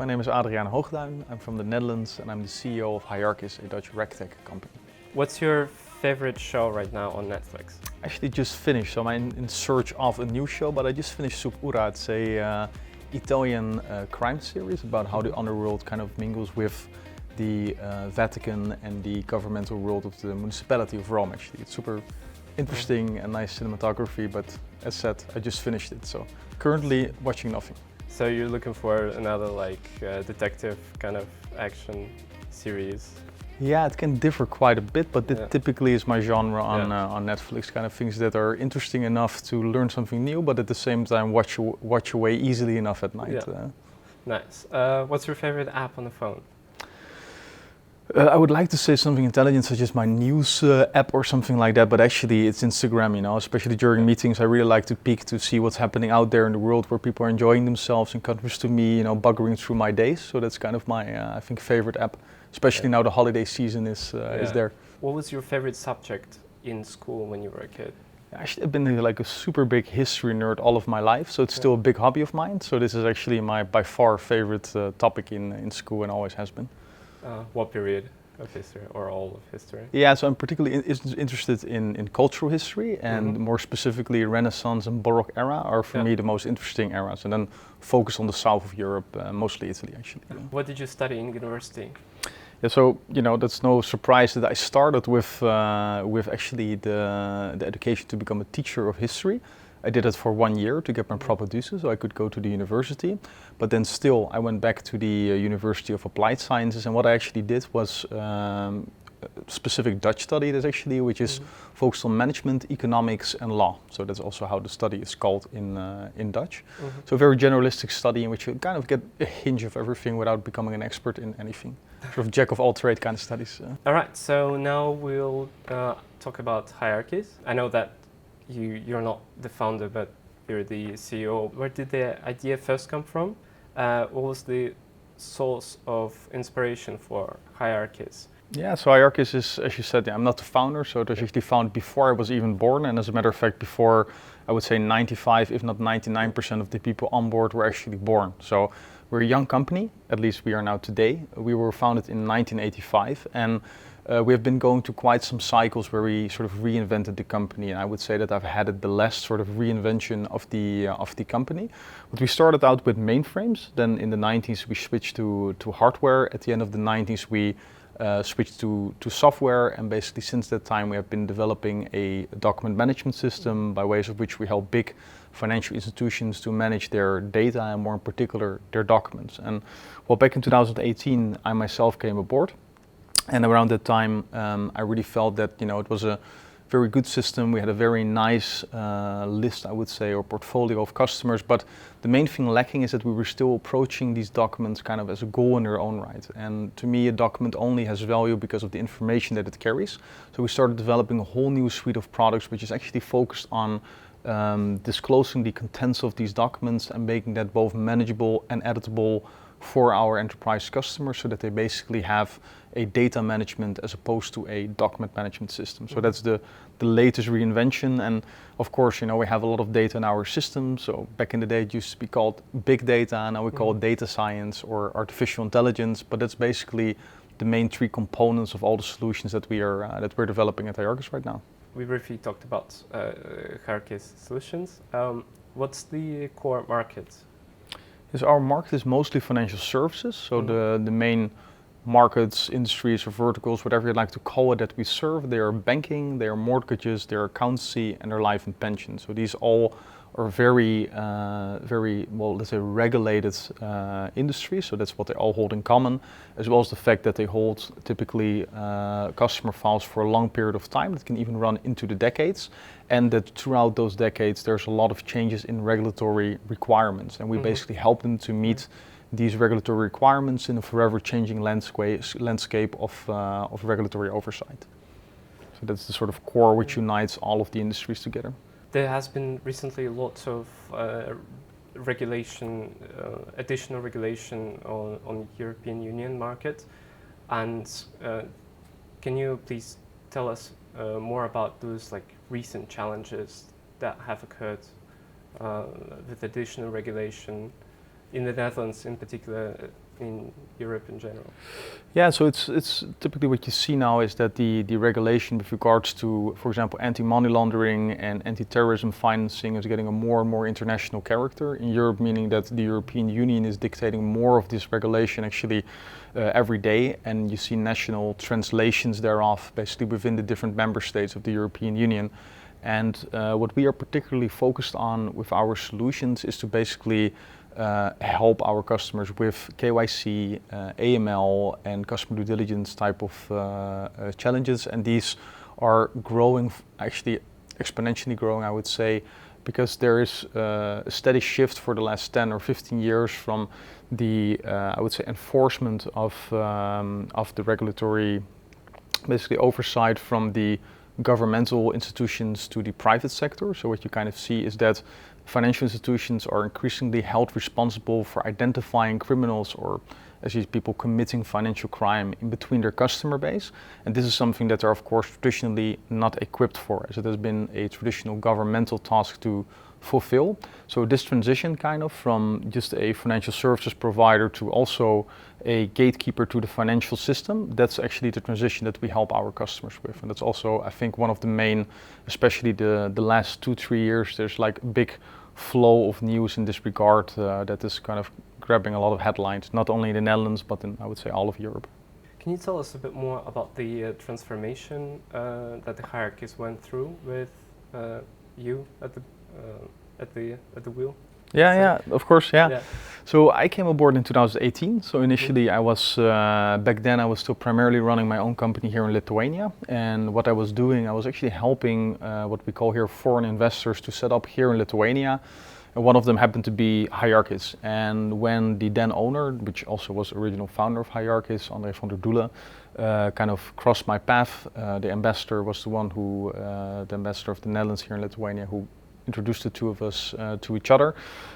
my name is Adriaan Hoogduijn. I'm from the Netherlands and I'm the CEO of Hyarchis, a Dutch regtech company. What's your favorite show right now on Netflix? I actually just finished, so I'm in search of a new show, but I just finished Subura. It's a Italian crime series about how the underworld kind of mingles with the Vatican and the governmental world of the municipality of Rome. Actually, it's super interesting and nice cinematography, but as said, I just finished it, so currently watching nothing. So you're looking for another detective kind of action series? Yeah, it can differ quite a bit, but that typically is my genre on Netflix, kind of things that are interesting enough to learn something new, but at the same time watch away easily enough at night. Yeah. Nice. What's your favorite app on the phone? I would like to say something intelligent, such as my news app or something like that, but actually it's Instagram, especially during meetings. I really like to peek to see what's happening out there in the world where people are enjoying themselves and comes to me, buggering through my days. So that's kind of my, I think, favorite app, especially now the holiday season is there. What was your favorite subject in school when you were a kid? Actually, I've been like a super big history nerd all of my life, so it's still a big hobby of mine. So this is actually my by far favorite topic in school and always has been. What period of history or all of history? Yeah, so I'm particularly interested in cultural history and more specifically Renaissance and Baroque era are for me the most interesting eras, and then focus on the south of Europe, mostly Italy actually. What did you study in university? Yeah, so that's no surprise that I started with actually the education to become a teacher of history. I did it for 1 year to get my propedeuse, so I could go to the university. But then still, I went back to the University of Applied Sciences, and what I actually did was a specific Dutch study, which is focused on management, economics, and law. So that's also how the study is called in Dutch. So a very generalistic study in which you kind of get a hinge of everything without becoming an expert in anything. Sort of jack of all trade kind of studies. All right, so now we'll talk about Hierarchies. I know that you're not the founder, but you're the CEO. Where did the idea first come from? What was the source of inspiration for Hierarchies? Yeah, so Hierarchies is, as you said, I'm not the founder, so it was actually founded before I was even born, and as a matter of fact, before I would say 95, if not 99% of the people on board were actually born. So we're a young company, at least we are now today. We were founded in 1985, and we have been going to quite some cycles where we sort of reinvented the company, and I would say that I've had the last sort of reinvention of the company. But we started out with mainframes, then in the 90s we switched to hardware. At the end of the 90s we switched to software, and basically since that time we have been developing a document management system by ways of which we help big financial institutions to manage their data and more in particular their documents. And well, back in 2018 I myself came aboard. And around that time, I really felt that it was a very good system. We had a very nice list, I would say, or portfolio of customers. But the main thing lacking is that we were still approaching these documents kind of as a goal in their own right. And to me, a document only has value because of the information that it carries. So we started developing a whole new suite of products, which is actually focused on disclosing the contents of these documents and making that both manageable and editable for our enterprise customers, so that they basically have a data management as opposed to a document management system. So that's the latest reinvention, and of course we have a lot of data in our system. So back in the day it used to be called big data, now we call it data science or artificial intelligence, but that's basically the main three components of all the solutions that we're developing at Hierarchis right now. We briefly talked about Hierarchis solutions. What's the core market? Our market is mostly financial services, so the main markets, industries or verticals, whatever you'd like to call it, that we serve, they are banking, they are mortgages, they are accountancy, and they're life and pension. So these all are very, well, let's say regulated industries, so that's what they all hold in common, as well as the fact that they hold typically customer files for a long period of time that can even run into the decades, and that throughout those decades there's a lot of changes in regulatory requirements, and we basically help them to meet these regulatory requirements in a forever changing landscape of regulatory oversight. So that's the sort of core which unites all of the industries together. There has been recently lots of regulation, additional regulation on European Union market, and can you please tell us more about those recent challenges that have occurred with additional regulation in the Netherlands in particular? in Europe in general? Yeah, so it's typically what you see now is that the regulation with regards to, for example, anti-money laundering and anti-terrorism financing is getting a more and more international character in Europe, meaning that the European Union is dictating more of this regulation actually every day, and you see national translations thereof basically within the different member states of the European Union. And what we are particularly focused on with our solutions is to basically help our customers with KYC, AML, and customer due diligence type of challenges. And these are growing, actually exponentially growing, I would say, because there is a steady shift for the last 10 or 15 years from the, I would say, enforcement of the regulatory, basically oversight from the governmental institutions to the private sector. So what you kind of see is that financial institutions are increasingly held responsible for identifying criminals or actually people committing financial crime in between their customer base. And this is something that they're of course traditionally not equipped for, as it has been a traditional governmental task to fulfill. So this transition kind of from just a financial services provider to also a gatekeeper to the financial system, that's actually the transition that we help our customers with. And that's also, I think, one of the main, especially the last 2-3 years, there's like a big flow of news in this regard that is kind of grabbing a lot of headlines, not only in the Netherlands, but in, I would say, all of Europe. Can you tell us a bit more about the transformation that the Hierarchies went through with you at the wheel? Yeah, of course, yeah. So I came aboard in 2018. So initially I was, back then I was still primarily running my own company here in Lithuania. And what I was doing, I was actually helping what we call here foreign investors to set up here in Lithuania. And one of them happened to be Hierarchies. And when the then owner, which also was original founder of Hierarchies, André van der Doelen, kind of crossed my path, the ambassador was the one who, the ambassador of the Netherlands here in Lithuania, who introduced the two of us to each other.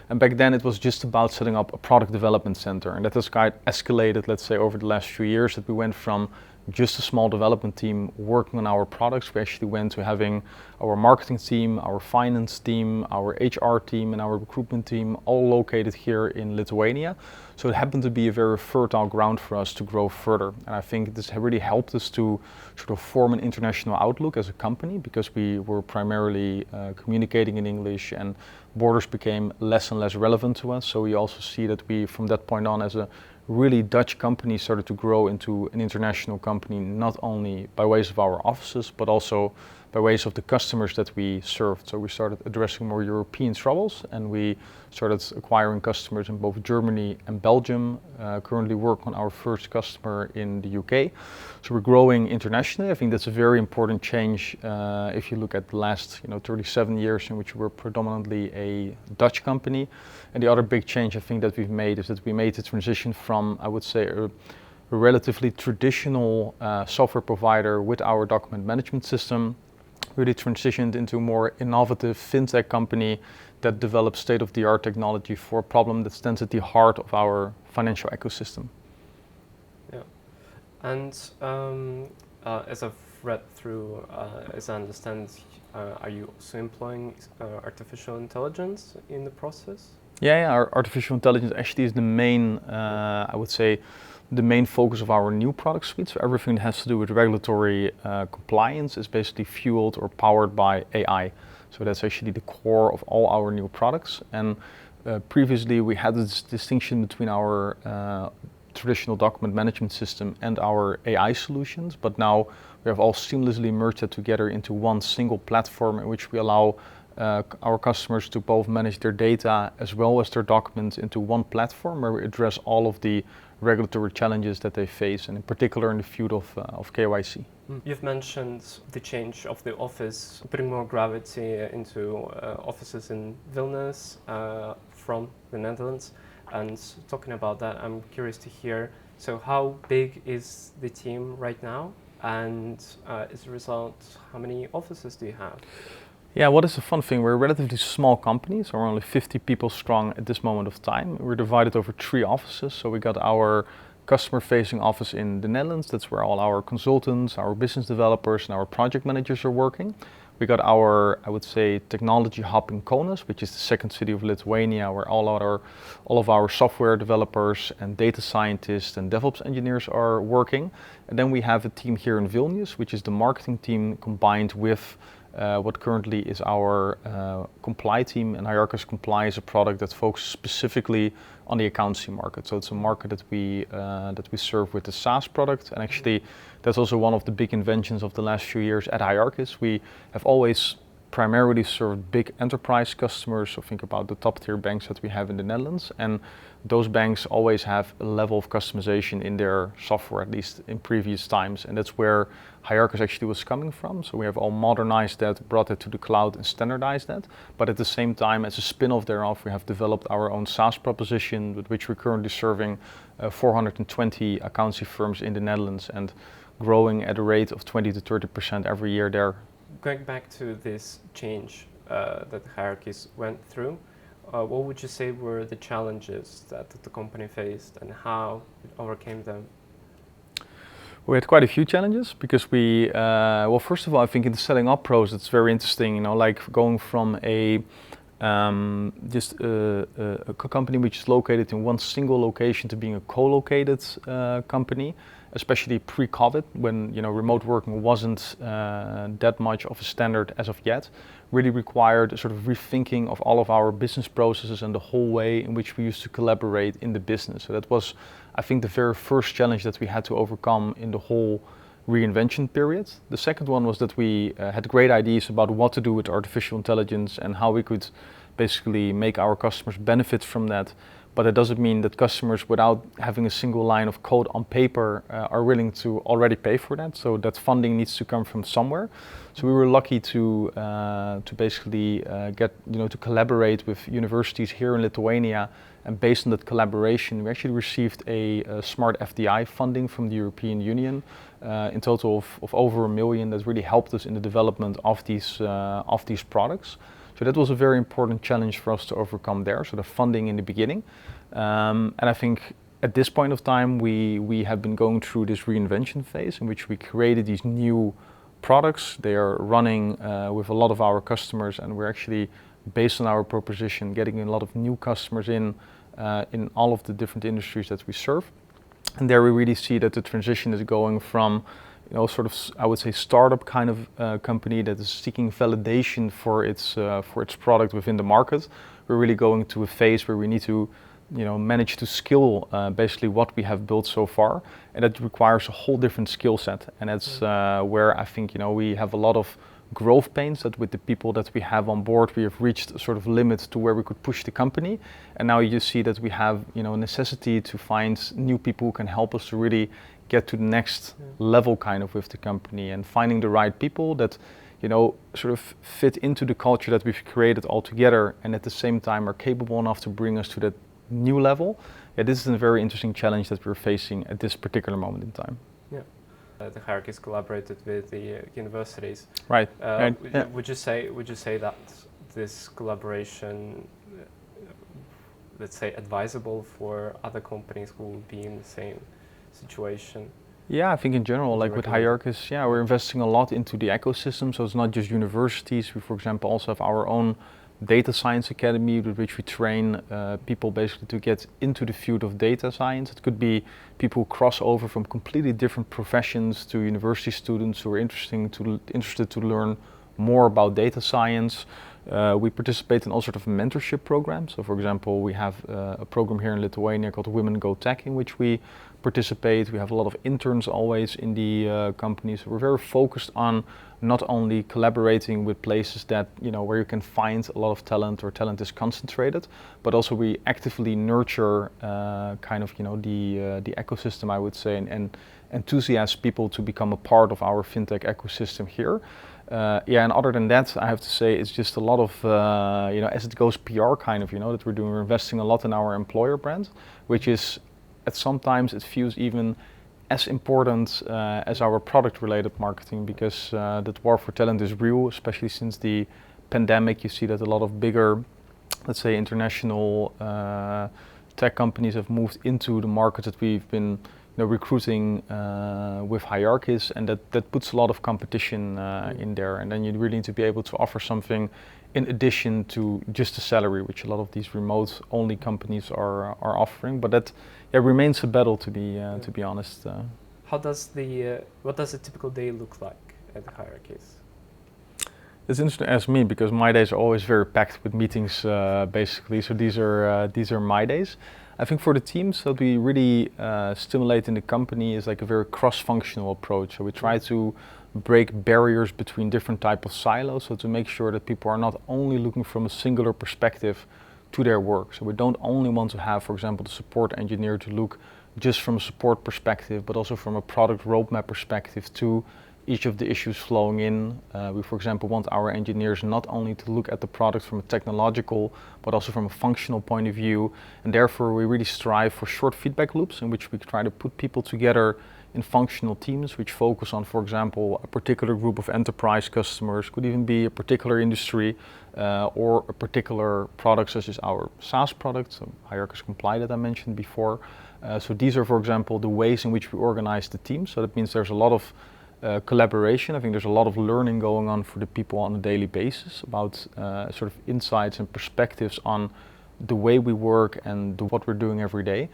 And back then it was just about setting up a product development center. And that has kind of escalated, let's say, over the last few years, that we went from just a small development team working on our products. We actually went to having our marketing team, our finance team, our HR team, and our recruitment team all located here in Lithuania. So it happened to be a very fertile ground for us to grow further. And I think this really helped us to sort of form an international outlook as a company, because we were primarily communicating in English and borders became less and less relevant to us. So we also see that we, from that point on, as a really Dutch company, started to grow into an international company, not only by ways of our offices, but also by ways of the customers that we served. So we started addressing more European troubles, and we started acquiring customers in both Germany and Belgium. Currently work on our first customer in the UK. So we're growing internationally. I think that's a very important change if you look at the last 37 years in which we were predominantly a Dutch company. And the other big change I think that we've made is that we made the transition from, I would say, a relatively traditional software provider with our document management system, really transitioned into a more innovative fintech company that develops state-of-the-art technology for a problem that stands at the heart of our financial ecosystem. Yeah, and as I've read through, as I understand, are you also employing artificial intelligence in the process? Yeah, our artificial intelligence actually is the main, I would say, the main focus of our new product suite. So everything that has to do with regulatory compliance is basically fueled or powered by AI. So that's actually the core of all our new products. And previously we had this distinction between our traditional document management system and our AI solutions, but now we have all seamlessly merged it together into one single platform in which we allow our customers to both manage their data as well as their documents into one platform where we address all of the regulatory challenges that they face, and in particular in the field of KYC. You've mentioned the change of the office, putting more gravity into offices in Vilnius from the Netherlands. And talking about that, I'm curious to hear, so how big is the team right now? And as a result, how many offices do you have? Yeah, what is a fun thing? We're a relatively small company, so we're only 50 people strong at this moment of time. We're divided over 3 offices. So we got our customer-facing office in the Netherlands. That's where all our consultants, our business developers, and our project managers are working. We got our, I would say, technology hub in Kaunas, which is the second city of Lithuania, where all of our software developers and data scientists and DevOps engineers are working. And then we have a team here in Vilnius, which is the marketing team combined with what currently is our Comply team. And Hierarchies Comply is a product that focuses specifically on the accountancy market. So it's a market that we serve with the SaaS product, and actually that's also one of the big inventions of the last few years at Hierarchies. We have always primarily served big enterprise customers, so think about the top tier banks that we have in the Netherlands, and those banks always have a level of customization in their software, at least in previous times, and that's where Hierarchies actually was coming from. So we have all modernized that, brought it to the cloud and standardized that, but at the same time, as a spin-off thereof, we have developed our own SaaS proposition with which we're currently serving 420 accountancy firms in the Netherlands and growing at a rate of 20 to 30% every year there. Going back to this change that Hierarchies went through, what would you say were the challenges that the company faced and how it overcame them? We had quite a few challenges because we, well, first of all, I think in the setting up process, it's very interesting, you know, like going from a company which is located in one single location to being a co-located company, especially pre-COVID, when, you know, remote working wasn't that much of a standard as of yet, really required a sort of rethinking of all of our business processes and the whole way in which we used to collaborate in the business. So that was, I think, the very first challenge that we had to overcome in the whole reinvention period. The second one was that we had great ideas about what to do with artificial intelligence and how we could basically make our customers benefit from that. But it doesn't mean that customers, without having a single line of code on paper, are willing to already pay for that. So that funding needs to come from somewhere. So we were lucky to basically get, you know, to collaborate with universities here in Lithuania. And based on that collaboration, we actually received a smart FDI funding from the European Union, in total of over $1 million, that really helped us in the development of these products. So that was a very important challenge for us to overcome there, so the funding in the beginning. And I think at this point of time, we have been going through this reinvention phase in which we created these new products. They are running with a lot of our customers, and we're actually, based on our proposition, getting a lot of new customers in all of the different industries that we serve. And there we really see that the transition is going from, you know, sort of, I would say, startup kind of company that is seeking validation for its product within the market. We're really going to a phase where we need to, you know, manage to scale basically what we have built so far, and that requires a whole different skill set. And that's where I think, you know, we have a lot of growth pains, that with the people that we have on board, we have reached a sort of limit to where we could push the company. And now you see that we have, you know, a necessity to find new people who can help us to really get to the next level kind of with the company, and finding the right people that, you know, sort of fit into the culture that we've created all together, and at the same time are capable enough to bring us to that new level. Yeah, this is a very interesting challenge that we're facing at this particular moment in time. Yeah. The Hierarchies collaborated with the universities. Right. Would you say that this collaboration, let's say, advisable for other companies who will be in the same situation? Yeah, I think in general, like with Hierarchies, yeah, we're investing a lot into the ecosystem. So it's not just universities. We, for example, also have our own data science academy with which we train people basically to get into the field of data science. It could be people who cross over from completely different professions to university students who are interested to learn more about data science. We participate in all sorts of mentorship programs. So for example, we have a program here in Lithuania called Women Go Tech, in which we participate. We have a lot of interns always in the companies. We're very focused on not only collaborating with places that, you know, where you can find a lot of talent or talent is concentrated, but also we actively nurture kind of, you know, the ecosystem, I would say, and enthusiast people to become a part of our fintech ecosystem here. Yeah, and other than that, I have to say it's just a lot of, you know, as it goes PR kind of, you know, that we're doing. We're investing a lot in our employer brand, which is, at sometimes it feels even as important as our product-related marketing, because the war for talent is real, especially since the pandemic. You see that a lot of bigger, let's say, international tech companies have moved into the markets that we've been, recruiting with Hierarchies, and that puts a lot of competition in there, and then you really need to be able to offer something in addition to just the salary, which a lot of these remote only companies are offering. But that remains a battle, to be honest. What does a typical day look like at the Hierarchies? It's interesting to ask me, because my days are always very packed with meetings, basically. So these are my days. I think for the teams, what we really stimulate in the company is like a very cross-functional approach. So we try to break barriers between different type of silos, so to make sure that people are not only looking from a singular perspective to their work. So we don't only want to have, for example, the support engineer to look just from a support perspective, but also from a product roadmap perspective to each of the issues flowing in. We, for example, want our engineers not only to look at the product from a technological, but also from a functional point of view. And therefore, we really strive for short feedback loops in which we try to put people together in functional teams, which focus on, for example, a particular group of enterprise customers, could even be a particular industry, or a particular product, such as our SaaS product, so Hierarchies Comply that I mentioned before. So these are, for example, the ways in which we organize the team. So that means there's a lot of collaboration. I think there's a lot of learning going on for the people on a daily basis about sort of insights and perspectives on the way we work and what we're doing every day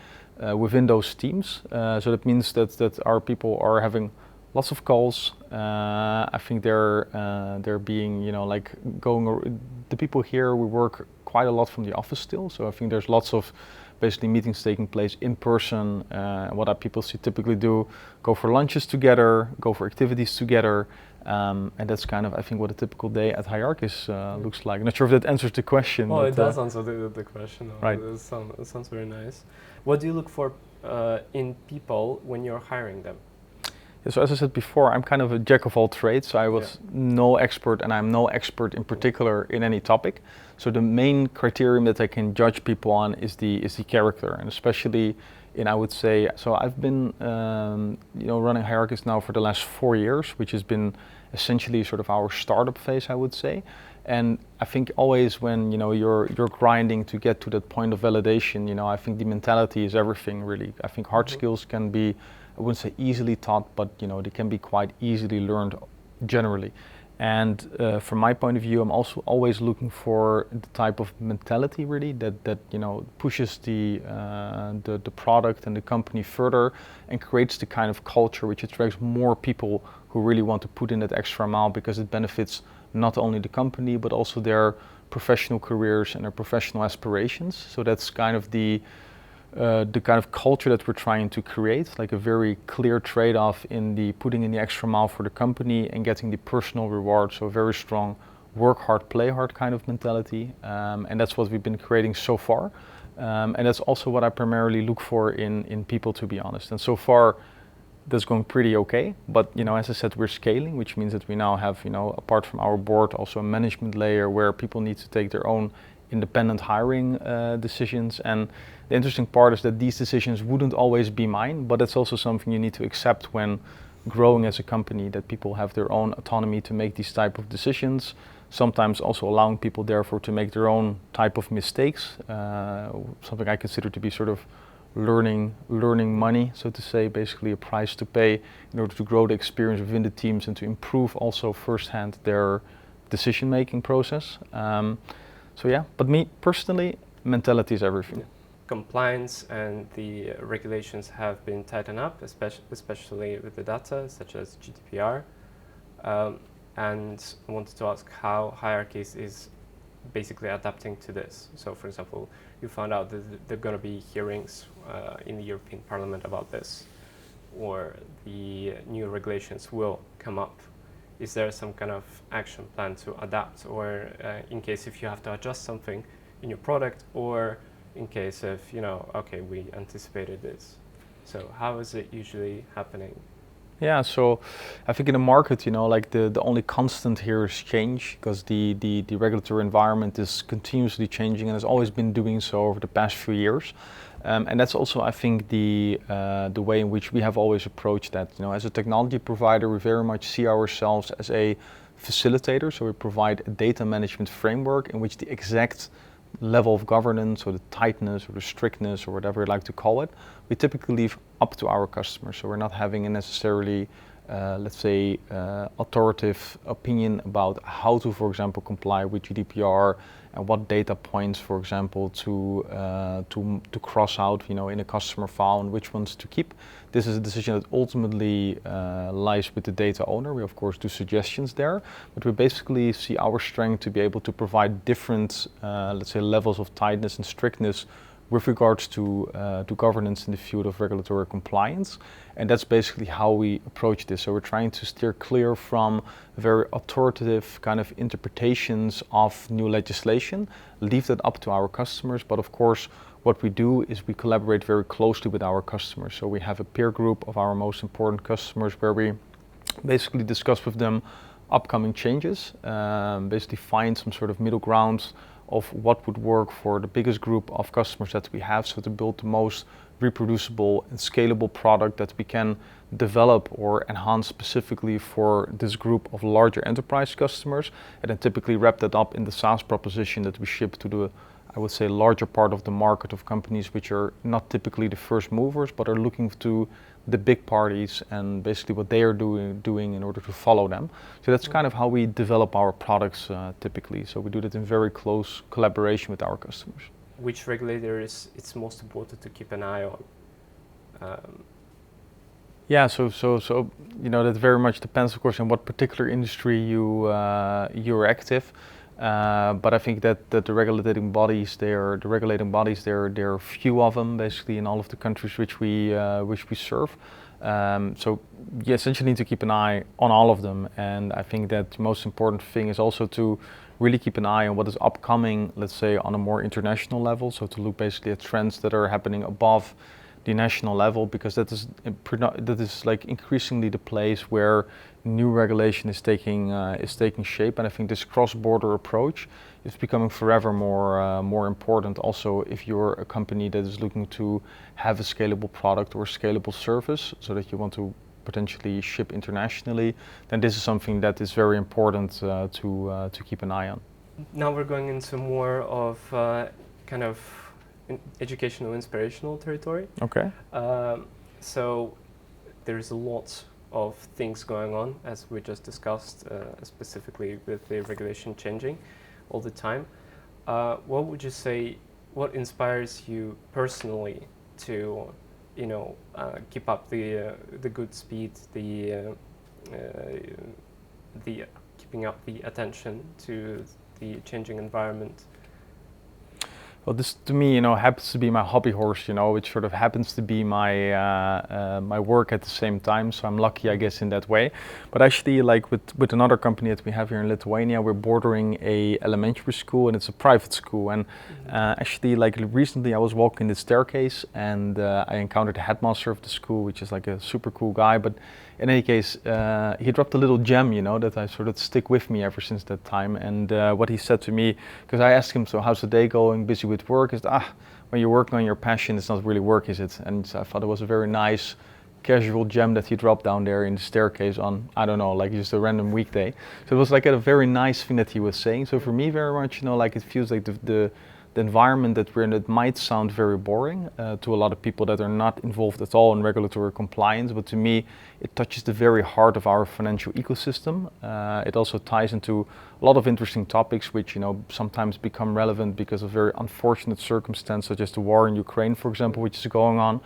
within those teams. So that means that our people are having lots of calls. I think they're being, like the people here, we work quite a lot from the office still. So I think there's lots of basically meetings taking place in person. What our people typically do, go for lunches together, go for activities together. And that's kind of, I think, what a typical day at Hierarchies looks like. I'm not sure if that answers the question. Well, it does answer the question. Right. It sounds very nice. What do you look for in people when you're hiring them? Yeah, so as I said before, I'm kind of a jack of all trades. So I was no expert, and I'm no expert in particular in any topic. So the main criterion that I can judge people on is the character, and especially in, I would say, so I've been running Hierarchies now for the last 4 years, which has been essentially sort of our startup phase, I would say. And I think always when you're grinding to get to that point of validation, I think the mentality is everything, really. I think hard skills can be, I wouldn't say easily taught, but they can be quite easily learned generally. And from my point of view, I'm also always looking for the type of mentality, really, that pushes the product and the company further and creates the kind of culture which attracts more people who really want to put in that extra mile, because it benefits not only the company but also their professional careers and their professional aspirations. So that's kind of the kind of culture that we're trying to create, like a very clear trade-off in the putting in the extra mile for the company and getting the personal reward. So a very strong work hard, play hard kind of mentality. And that's what we've been creating so far. And that's also what I primarily look for in people, to be honest. And so far, that's going pretty okay. But as I said, we're scaling, which means that we now have, apart from our board, also a management layer where people need to take their own independent hiring decisions. And the interesting part is that these decisions wouldn't always be mine, but it's also something you need to accept when growing as a company, that people have their own autonomy to make these type of decisions, sometimes also allowing people therefore to make their own type of mistakes, something I consider to be sort of learning money, so to say, basically a price to pay in order to grow the experience within the teams and to improve also firsthand their decision-making process. So yeah, but me personally, mentality is everything. Yeah. Compliance and the regulations have been tightened up, especially with the data, such as GDPR. And I wanted to ask how Hierarchies is basically adapting to this. So, for example, you found out that there are going to be hearings in the European Parliament about this, or the new regulations will come up. Is there some kind of action plan to adapt, or in case if you have to adjust something in your product, or in case of, okay, we anticipated this. So how is it usually happening? Yeah, so I think in the market, like the only constant here is change, because the regulatory environment is continuously changing and has always been doing so over the past few years. And that's also, I think, the way in which we have always approached that. As a technology provider, we very much see ourselves as a facilitator. So we provide a data management framework in which the exact level of governance or the tightness or the strictness or whatever you like to call it, we typically leave up to our customers. So we're not having a necessarily, let's say, authoritative opinion about how to, for example, comply with GDPR and what data points, for example, to cross out, in a customer file and which ones to keep. This is a decision that ultimately lies with the data owner. We of course do suggestions there, but we basically see our strength to be able to provide different, let's say, levels of tightness and strictness with regards to governance in the field of regulatory compliance. And that's basically how we approach this. So we're trying to steer clear from very authoritative kind of interpretations of new legislation, leave that up to our customers. But of course, what we do is we collaborate very closely with our customers. So we have a peer group of our most important customers where we basically discuss with them upcoming changes, basically find some sort of middle ground of what would work for the biggest group of customers that we have, so to build the most reproducible and scalable product that we can develop or enhance specifically for this group of larger enterprise customers, and then typically wrap that up in the SaaS proposition that we ship to the, I would say, larger part of the market of companies which are not typically the first movers but are looking to the big parties and basically what they are doing in order to follow them. So that's kind of how we develop our products typically. So we do that in very close collaboration with our customers. Which regulator is it's most important to keep an eye on? Yeah, so that very much depends, of course, on what particular industry you're active. But I think that the regulating bodies, there are few of them basically in all of the countries which we serve. So you essentially need to keep an eye on all of them, and I think that the most important thing is also to really keep an eye on what is upcoming, let's say, on a more international level. So to look basically at trends that are happening above the national level, because that is like increasingly the place where new regulation is taking shape. And I think this cross-border approach is becoming forever more important. Also, if you're a company that is looking to have a scalable product or scalable service, so that you want to potentially ship internationally, then this is something that is very important to keep an eye on. Now we're going into more of kind of educational, inspirational territory. Okay. So there's a lot of things going on, as we just discussed, specifically with the regulation changing all the time. What would you say, what inspires you personally to, keep up the good speed, the keeping up the attention to the changing environment? Well, this to me, happens to be my hobby horse, which sort of happens to be my my work at the same time. So I'm lucky, I guess, in that way. But actually, like with another company that we have here in Lithuania, we're bordering a elementary school, and it's a private school. And actually, like recently, I was walking the staircase, and I encountered the headmaster of the school, which is like a super cool guy. But in any case, he dropped a little gem, that I sort of stick with me ever since that time. And what he said to me, because I asked him, so how's the day going? Busy with work? Is when you're working on your passion, it's not really work, is it? And so I thought it was a very nice, casual gem that he dropped down there in the staircase on, I don't know, like just a random weekday. So it was like a very nice thing that he was saying. So for me, very much, like it feels like the environment that we're in, it might sound very boring to a lot of people that are not involved at all in regulatory compliance, but to me it touches the very heart of our financial ecosystem. It also ties into a lot of interesting topics which sometimes become relevant because of very unfortunate circumstances, such as the war in Ukraine, for example, which is going on.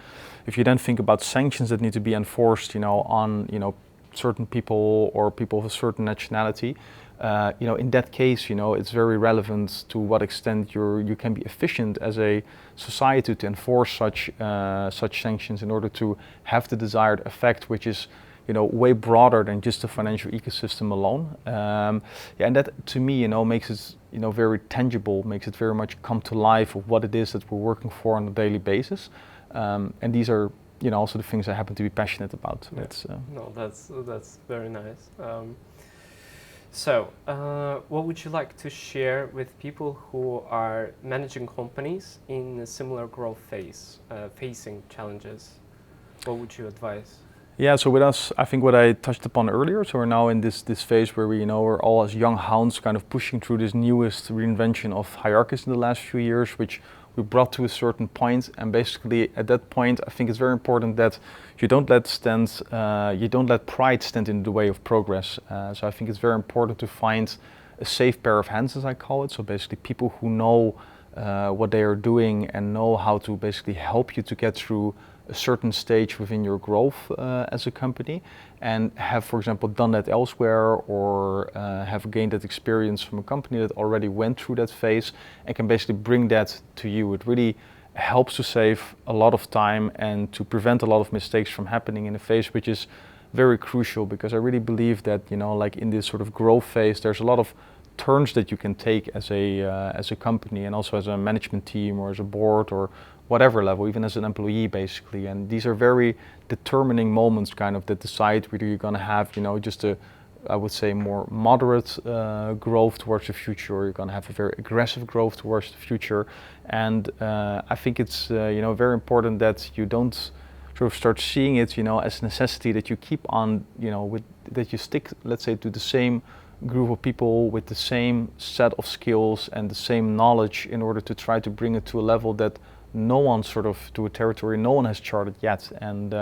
If you then think about sanctions that need to be enforced on certain people or people of a certain nationality, in that case, it's very relevant to what extent you can be efficient as a society to enforce such sanctions in order to have the desired effect, which is way broader than just the financial ecosystem alone. And that to me, makes it very tangible, makes it very much come to life of what it is that we're working for on a daily basis. And these are also the things I happen to be passionate about. Yeah. That's very nice. So, what would you like to share with people who are managing companies in a similar growth phase, facing challenges? What would you advise? Yeah, so with us, I think what I touched upon earlier, so we're now in this phase where we, we're all as young hounds kind of pushing through this newest reinvention of Hierarchies in the last few years, which we brought to a certain point. And basically at that point, I think it's very important that you don't let pride stand in the way of progress. So I think it's very important to find a safe pair of hands, as I call it. So basically people who know what they are doing and know how to basically help you to get through a certain stage within your growth as a company, and have, for example, done that elsewhere, or have gained that experience from a company that already went through that phase and can basically bring that to you. It really helps to save a lot of time and to prevent a lot of mistakes from happening in a phase which is very crucial, because I really believe that, like in this sort of growth phase, there's a lot of turns that you can take as a company, and also as a management team or as a board or whatever level, even as an employee basically. And these are very determining moments kind of that decide whether you're going to have, just a, I would say, more moderate growth towards the future, or you're going to have a very aggressive growth towards the future. And I think it's very important that you don't sort of start seeing it as a necessity, that you keep on that you stick, let's say, to the same group of people with the same set of skills and the same knowledge in order to try to bring it to a level that to a territory no one has charted yet. And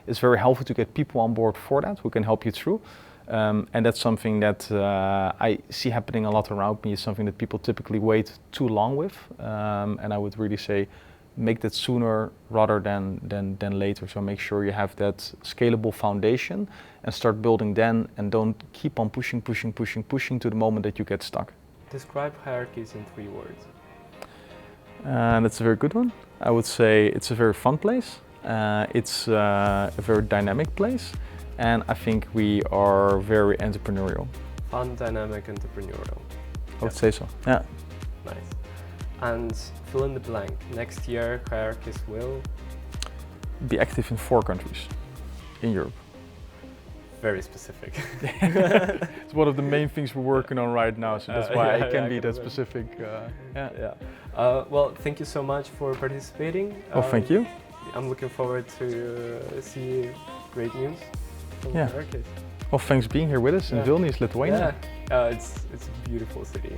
it's very helpful to get people on board for that who can help you through. And that's something that I see happening a lot around me. It's something that people typically wait too long with. And I would really say make that sooner rather than later. So make sure you have that scalable foundation and start building then, and don't keep on pushing to the moment that you get stuck. Describe Hierarchies in 3 words. That's a very good one. I would say it's a very fun place. It's a very dynamic place. And I think we are very entrepreneurial. Fun, dynamic, entrepreneurial. I would say so, yeah. Nice. And fill in the blank. Next year, Hierarchies will be active in 4 countries in Europe. Very specific. It's one of the main things we're working on right now, so that's why I can be that specific. Well, thank you so much for participating. Oh, thank you. I'm looking forward to see great news from Hierarchies. Well, thanks for being here with us in Vilnius, Lithuania. It's a beautiful city.